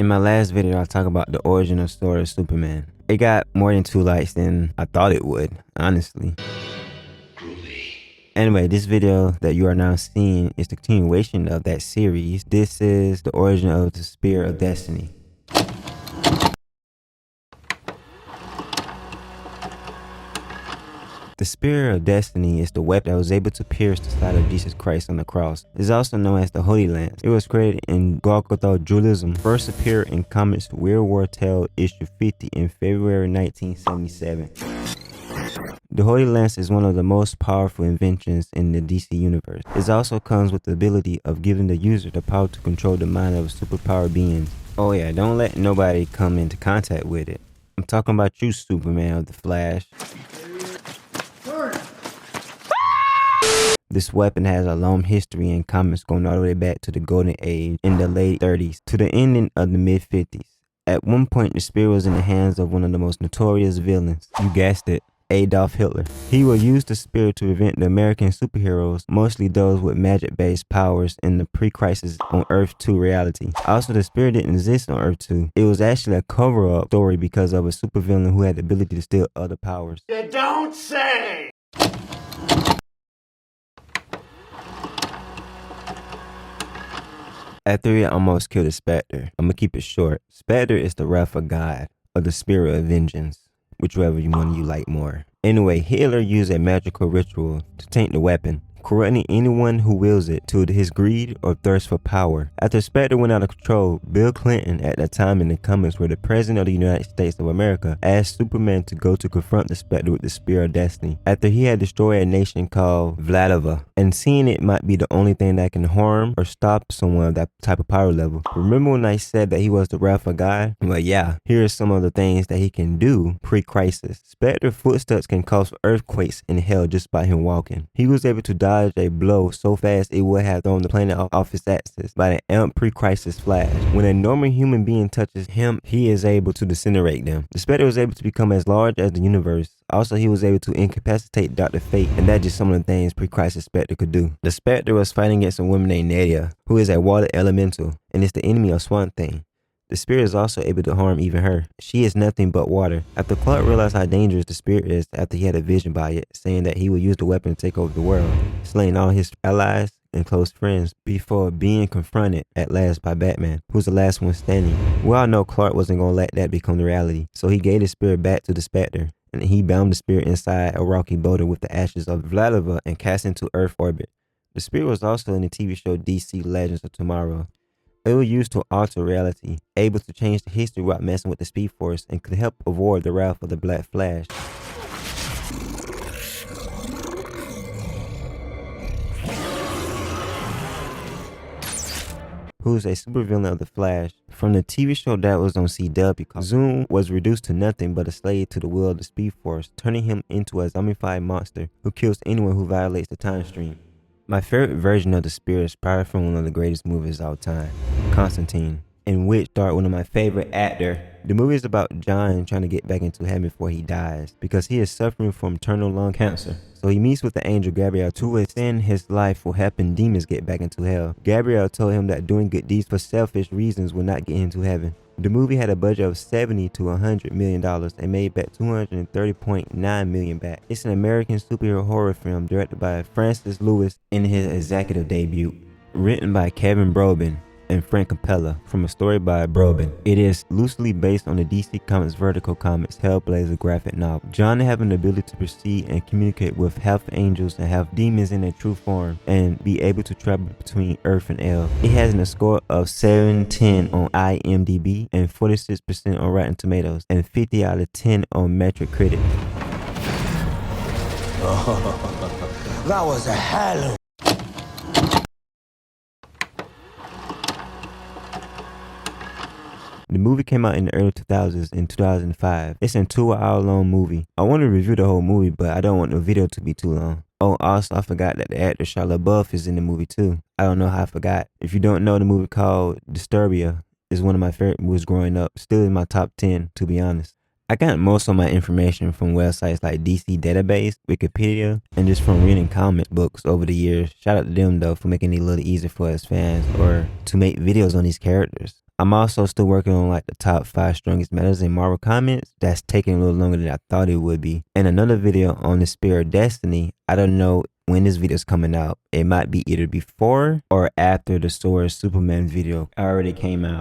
my last video, I talked about the origin of story of Superman. It got more than 2 likes than I thought it would, honestly. Anyway, this video that you are now seeing is the continuation of that series. This is the origin of the Spear of Destiny. The Spear of Destiny is the weapon that was able to pierce the side of Jesus Christ on the cross. It is also known as the Holy Lance. It was created in Golgotha Judaism. First appeared in comics World War Tale issue 50 in February 1977. The Holy Lance is one of the most powerful inventions in the DC universe. It also comes with the ability of giving the user the power to control the mind of superpowered beings. Oh yeah, don't let nobody come into contact with it. I'm talking about you, Superman of the Flash. This weapon has a long history in comics going all the way back to the Golden Age in the late 30s to the ending of the mid 50s. At one point, the spear was in the hands of one of the most notorious villains. You guessed it, Adolf Hitler. He would use the spear to prevent the American superheroes, mostly those with magic-based powers, in the pre-crisis on Earth 2 reality. Also, the spear didn't exist on Earth 2. It was actually a cover-up story because of a supervillain who had the ability to steal other powers. You don't say! After it almost killed the Spectre, I'm gonna keep it short. Spectre is the wrath of God, or the spirit of vengeance, whichever one you like more. Anyway, Hitler used a magical ritual to taint the weapon, corrupting anyone who wields it to his greed or thirst for power. After Spectre went out of control, Bill Clinton, at that time in the comics, were the president of the United States of America, asked Superman to go to confront the Spectre with the Spear of Destiny, after he had destroyed a nation called Vladova, and seeing it might be the only thing that can harm or stop someone of that type of power level. Remember when I said that he was the wrath of God? Well, yeah, here are some of the things that he can do pre-crisis. Spectre footsteps can cause earthquakes in hell just by him walking. He was able to dodge a blow so fast it would have thrown the planet off its axis by an amp pre-crisis flash. When a normal human being touches him, he is able to disintegrate them. The Spectre was able to become as large as the universe. Also, he was able to incapacitate Dr. Fate, and that's just some of the things pre-crisis Spectre could do. The Spectre was fighting against a woman named Nadia, who is a water elemental, and is the enemy of Swamp Thing. The spirit is also able to harm even her. She is nothing but water. After Clark realized how dangerous the spirit is after he had a vision by it, saying that he would use the weapon to take over the world, slaying all his allies and close friends before being confronted at last by Batman, who's the last one standing. We all know Clark wasn't going to let that become the reality, so he gave the spirit back to the Spectre, and he bound the spirit inside a rocky boulder with the ashes of Vladova and cast into Earth orbit. The spirit was also in the TV show DC Legends of Tomorrow. It was used to alter reality, able to change the history without messing with the Speed Force, and could help avoid the wrath of the Black Flash. Who's a supervillain of the Flash. From the TV show that was on CW, Zoom was reduced to nothing but a slave to the will of the Speed Force, turning him into a zombified monster who kills anyone who violates the time stream. My favorite version of the spear is probably from one of the greatest movies of all time, Constantine, in which starred one of my favorite actors. The movie is about John trying to get back into heaven before he dies, because he is suffering from terminal lung cancer. So he meets with the angel Gabriel to extend his life for helping demons get back into hell. Gabriel told him that doing good deeds for selfish reasons will not get him to heaven. The movie had a budget of $70 to $100 million and made back $230.9 million back. It's an American superhero horror film directed by Francis Lewis in his executive debut. Written by Kevin Brobin and Frank Capella from a story by Brobin. It is loosely based on the DC Comics Vertical Comics Hellblazer graphic novel. John having the ability to perceive and communicate with half angels and half demons in their true form and be able to travel between Earth and Hell. It has a score of 710 on IMDb and 46% on Rotten Tomatoes and 50 out of 10 on Metacritic. Oh, that was a hell. The movie came out in the early 2000s in 2005. It's a 2-hour-long movie. I want to review the whole movie, but I don't want the video to be too long. Oh, also, I forgot that the actor Shia LaBeouf is in the movie too. I don't know how I forgot. If you don't know, the movie called Disturbia is one of my favorite movies growing up. Still in my top 10, to be honest. I got most of my information from websites like DC Database, Wikipedia, and just from reading comic books over the years. Shout out to them though for making it a little easier for us fans or to make videos on these characters. I'm also still working on like the top 5 strongest metals in Marvel Comics. That's taking a little longer than I thought it would be. And another video on the Spear of Destiny. I don't know when this video is coming out. It might be either before or after the Sword Superman video already came out.